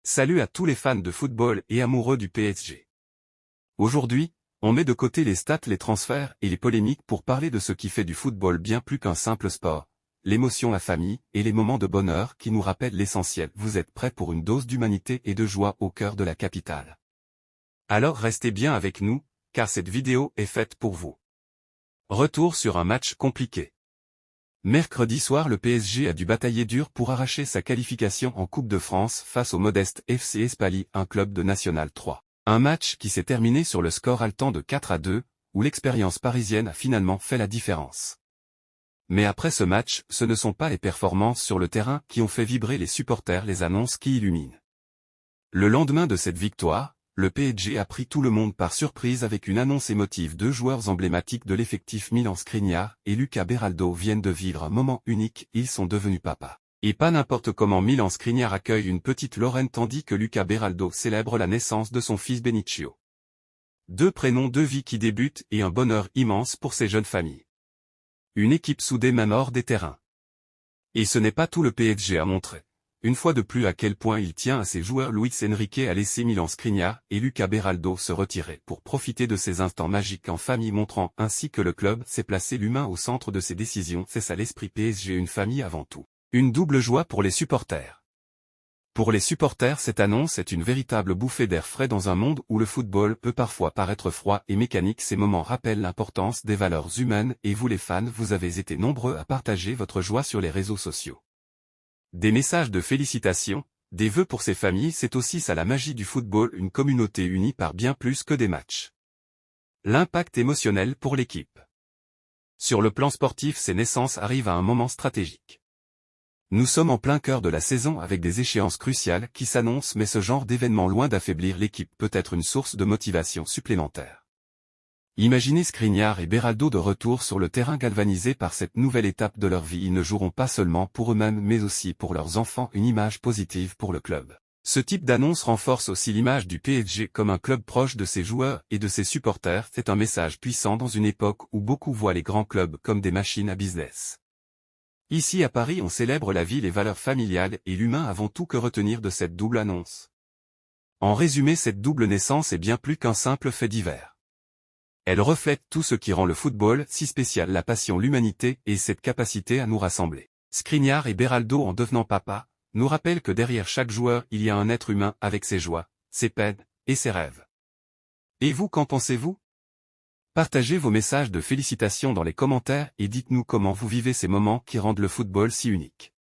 Salut à tous les fans de football et amoureux du PSG. Aujourd'hui, on met de côté les stats, les transferts et les polémiques pour parler de ce qui fait du football bien plus qu'un simple sport, l'émotion, la famille et les moments de bonheur qui nous rappellent l'essentiel. Vous êtes prêts pour une dose d'humanité et de joie au cœur de la capitale? Alors restez bien avec nous, car cette vidéo est faite pour vous. Retour sur un match compliqué. Mercredi soir, le PSG a dû batailler dur pour arracher sa qualification en Coupe de France face au modeste FC Espali, un club de National 3. Un match qui s'est terminé sur le score haletant de 4-2, où l'expérience parisienne a finalement fait la différence. Mais après ce match, ce ne sont pas les performances sur le terrain qui ont fait vibrer les supporters, les annonces qui illuminent. Le lendemain de cette victoire, le PSG a pris tout le monde par surprise avec une annonce émotive. Deux joueurs emblématiques de l'effectif, Milan Skriniar et Luca Beraldo, viennent de vivre un moment unique, ils sont devenus papas. Et pas n'importe comment. Milan Skriniar accueille une petite Lorraine tandis que Luca Beraldo célèbre la naissance de son fils Benicio. Deux prénoms, deux vies qui débutent et un bonheur immense pour ces jeunes familles. Une équipe soudée même hors des terrains. Et ce n'est pas tout, le PSG a montré une fois de plus à quel point il tient à ses joueurs. Luis Enrique a laissé Milan Skriniar et Luca Beraldo se retirer pour profiter de ces instants magiques en famille, montrant ainsi que le club s'est placé l'humain au centre de ses décisions. C'est ça l'esprit PSG, une famille avant tout. Une double joie pour les supporters. Pour les supporters, cette annonce est une véritable bouffée d'air frais dans un monde où le football peut parfois paraître froid et mécanique. Ces moments rappellent l'importance des valeurs humaines et vous les fans, vous avez été nombreux à partager votre joie sur les réseaux sociaux. Des messages de félicitations, des vœux pour ces familles, c'est aussi ça la magie du football, une communauté unie par bien plus que des matchs. L'impact émotionnel pour l'équipe. Sur le plan sportif, ces naissances arrivent à un moment stratégique. Nous sommes en plein cœur de la saison avec des échéances cruciales qui s'annoncent, mais ce genre d'événement, loin d'affaiblir l'équipe, peut être une source de motivation supplémentaire. Imaginez Skriniar et Beraldo de retour sur le terrain, galvanisés par cette nouvelle étape de leur vie. Ils ne joueront pas seulement pour eux-mêmes mais aussi pour leurs enfants, une image positive pour le club. Ce type d'annonce renforce aussi l'image du PSG comme un club proche de ses joueurs et de ses supporters. C'est un message puissant dans une époque où beaucoup voient les grands clubs comme des machines à business. Ici à Paris, on célèbre la vie, les valeurs familiales et l'humain avant tout. Que retenir de cette double annonce? En résumé, cette double naissance est bien plus qu'un simple fait divers. Elle reflète tout ce qui rend le football si spécial, la passion, l'humanité et cette capacité à nous rassembler. Skriniar et Beraldo, en devenant papa, nous rappellent que derrière chaque joueur il y a un être humain avec ses joies, ses peines et ses rêves. Et vous, qu'en pensez-vous? Partagez vos messages de félicitations dans les commentaires et dites-nous comment vous vivez ces moments qui rendent le football si unique.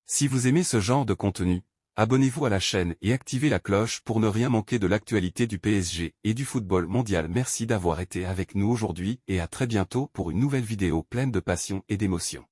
Si vous aimez ce genre de contenu, abonnez-vous à la chaîne et activez la cloche pour ne rien manquer de l'actualité du PSG et du football mondial. Merci d'avoir été avec nous aujourd'hui et à très bientôt pour une nouvelle vidéo pleine de passion et d'émotion.